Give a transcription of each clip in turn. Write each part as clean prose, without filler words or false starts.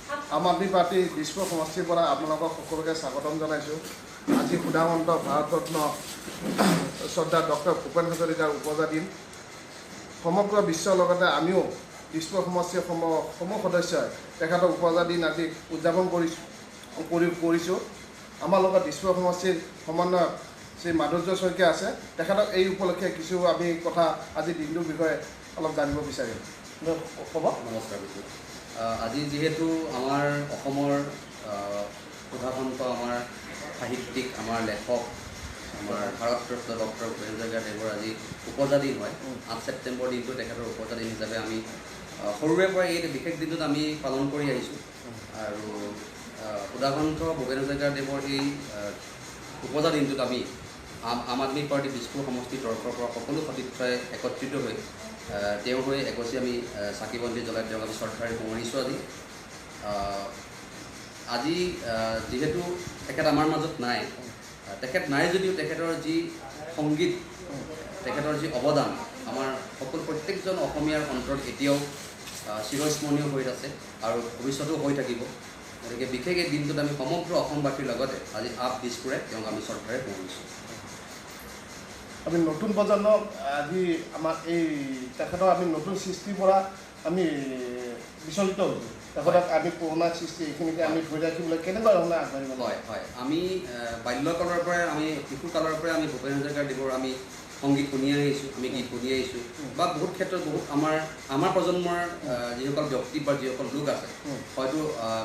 আম আদমি পাৰ্টি দিছপুৰ সমষ্টিৰ পৰা আপোনালোকক সকলোকে স্বাগতম জনাইছোঁ। আজি সুধামন্ত ভাৰতৰত্ন শ্ৰদ্ধা ডক্টৰ ভূপেন হাজৰিকাৰ উপজা দিন। সমগ্ৰ বিশ্বৰ লগতে আমিও দিছপুৰ সমষ্টিৰ সমূহ সদস্যই তেখেতৰ উপজা দিন আজি উদযাপন কৰিছোঁ। আমাৰ লগত দিছপুৰ সমষ্টিৰ সমন্বয়ক শ্ৰী মাধুৰ্য শইকীয়া আছে। তেখেতক এই উপলক্ষে কিছু আমি কথা আজি দিনটোৰ বিষয়ে অলপ জানিব বিচাৰিম। ক'ব। নমস্কাৰ বিজু। আজি যিহেতু আমাৰ অসমৰ প্ৰধানমন্ত্ৰী, আমাৰ সাহিত্যিক, আমাৰ লেখক, আমাৰ ভাৰতৰত্ন ডক্টৰ ভূপেন হাজৰিকাদেৱৰ আজি উপজা দিন হয়। 8 ছেপ্টেম্বৰ দিনটো তেখেতৰ উপজা দিন হিচাপে আমি সৰুৰে পৰা এই বিশেষ দিনটোত আমি পালন কৰি আহিছোঁ। আৰু প্ৰধানমন্ত্ৰী ভূপেন হাজৰিকাদেৱৰ এই উপজা দিনটোত আমি আম আদমি পাৰ্টি দিছপুৰ সমষ্টিৰ তৰফৰ পৰা সকলো সতীৰ্থই একত্ৰিত হৈ তেওঁৰ হৈ এগছি আমি চাকি বন্তি জ্বলাই তেওঁক আমি শ্ৰদ্ধাৰে সোঁৱৰিছোঁ। আজি যিহেতু তেখেত আমাৰ মাজত নাই, তেখেত নাই যদিও তেখেতৰ যি সংগীত, তেখেতৰ যি অৱদান আমাৰ প্ৰত্যেকজন অসমীয়াৰ অন্তৰত এতিয়াও চিৰস্মৰণীয় হৈ আছে আৰু ভৱিষ্যতেও হৈ থাকিব। গতিকে বিশেষ এই দিনটোত আমি সমগ্ৰ অসমবাসীৰ লগতে আজি আপ দিছপুৰে তেওঁক আমি শ্ৰদ্ধাৰে সোঁৱৰিছোঁ। আমি নতুন প্ৰজন্মক আজি আমাৰ এই তেখেতৰ আমি নতুন সৃষ্টিৰ পৰা আমি বিচলিত হৈছোঁ। তেখেতক আমি পুৰণা সৃষ্টি এইখিনিকে আমি ধৰি ৰাখিবলৈ কেনেকুৱা ধৰণে আগবাঢ়িব? হয়, আমি বাল্যকালৰ পৰাই শিশুকালৰ পৰাই আমি ভূপেন হাজৰিকাদেৱৰ আমি সংগীত শুনি আহিছোঁ, আমি গীত শুনি আহিছোঁ, বা বহুত ক্ষেত্ৰত বহুত আমাৰ প্ৰজন্মৰ যিসকল ব্যক্তি বা যিসকল লোক আছে হয়তো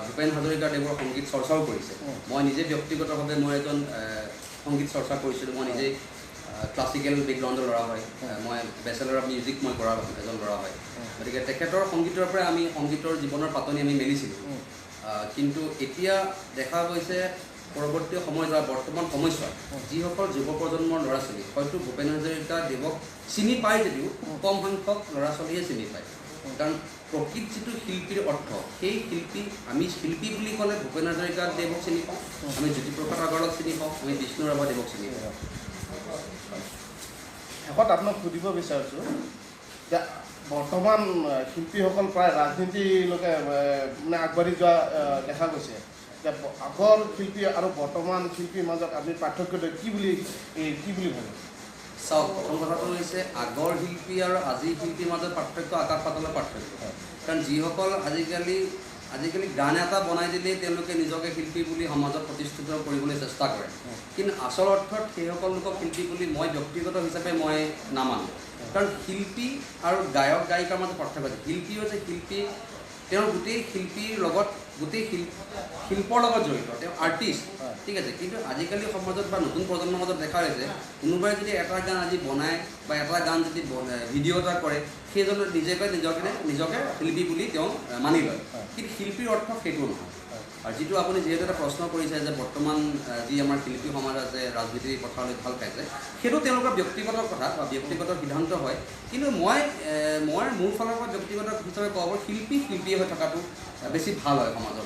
ভূপেন হাজৰিকাদেৱৰ সংগীত চৰ্চাও কৰিছে। মই নিজে ব্যক্তিগতভাৱে মই এজন সংগীত চৰ্চা কৰিছিলোঁ। মই নিজেই ক্লাছিকেল বেকগ্ৰাউণ্ডৰ ল'ৰা হয়, মই বেচেলৰ অফ মিউজিক মই কৰা এজন ল'ৰা হয়। গতিকে তেখেতৰ সংগীতৰ পৰাই আমি সংগীতৰ জীৱনৰ পাতনি আমি মেলিছিলোঁ। কিন্তু এতিয়া দেখা গৈছে পৰৱৰ্তী সময়ত বা বৰ্তমান সময়ছোৱাত যিসকল যুৱ প্ৰজন্মৰ ল'ৰা ছোৱালী হয়তো ভূপেন হাজৰিকাদেৱক চিনি পায় যদিও কম সংখ্যক ল'ৰা ছোৱালীয়ে চিনি পায়। কাৰণ প্ৰকৃত যিটো শিল্পীৰ অৰ্থ, সেই আমি শিল্পী বুলি ক'লে ভূপেন হাজৰিকাদেৱক চিনি পাওঁ, আমি জ্যোতিপ্ৰসাদ আগৰৱালাক চিনি পাওঁ, আমি বিষ্ণুৰাভাদেৱক চিনি পাওঁ। শেষত আপোনাক সুধিব বিচাৰিছোঁ যে বৰ্তমান শিল্পীসকল প্ৰায় ৰাজনীতিলৈকে মানে আগবাঢ়ি যোৱা দেখা গৈছে। যে আগৰ শিল্পী আৰু বৰ্তমান শিল্পীৰ মাজত আপুনি পাৰ্থক্যটো কি বুলি ভাবে? চাওক, প্ৰথম কথাটো হৈছে আগৰ শিল্পী আৰু আজিৰ শিল্পীৰ মাজত পাৰ্থক্য আকাশ পাতালৰ পাৰ্থক্য। কাৰণ যিসকল আজিকালি গান এটা বনাই দিলেই তেওঁলোকে নিজকে শিল্পী বুলি সমাজত প্ৰতিষ্ঠিত কৰিবলৈ চেষ্টা কৰে, কিন্তু আচল অৰ্থত সেইসকল লোকক শিল্পী বুলি মই ব্যক্তিগত হিচাপে মই নামানো। কাৰণ শিল্পী আৰু গায়ক গায়িকাৰ মাজত পাৰ্থক্য আছে। শিল্পী হৈছে শিল্পী, তেওঁৰ গোটেই শিল্পীৰ লগত গোটেই শিল্পৰ লগত জড়িত, তেওঁ আৰ্টিষ্ট, ঠিক আছে। কিন্তু আজিকালি সমাজত বা নতুন প্ৰজন্মৰ মাজত দেখা হৈছে কোনোবাই যদি এটা গান আজি বনায় বা এটা গান যদি ভিডিঅ' এটা কৰে, সেইজনে নিজকে শিল্পী বুলি তেওঁ মানি লয়। কিন্তু শিল্পীৰ অৰ্থ সেইটো নহয়। আৰু যিটো আপুনি যিহেতু এটা প্ৰশ্ন কৰিছে যে বৰ্তমান যি আমাৰ শিল্পী সমাজ আছে ৰাজনীতিৰ পথাৰলৈ ভাল পাইছে, সেইটো তেওঁলোকৰ ব্যক্তিগত কথা বা ব্যক্তিগত সিদ্ধান্ত হয়। কিন্তু মই মোৰ ফালৰ পৰা ব্যক্তিগত হিচাপে ক'ব শিল্পীয়ে হৈ থকাটো বেছি ভাল হয় সমাজৰ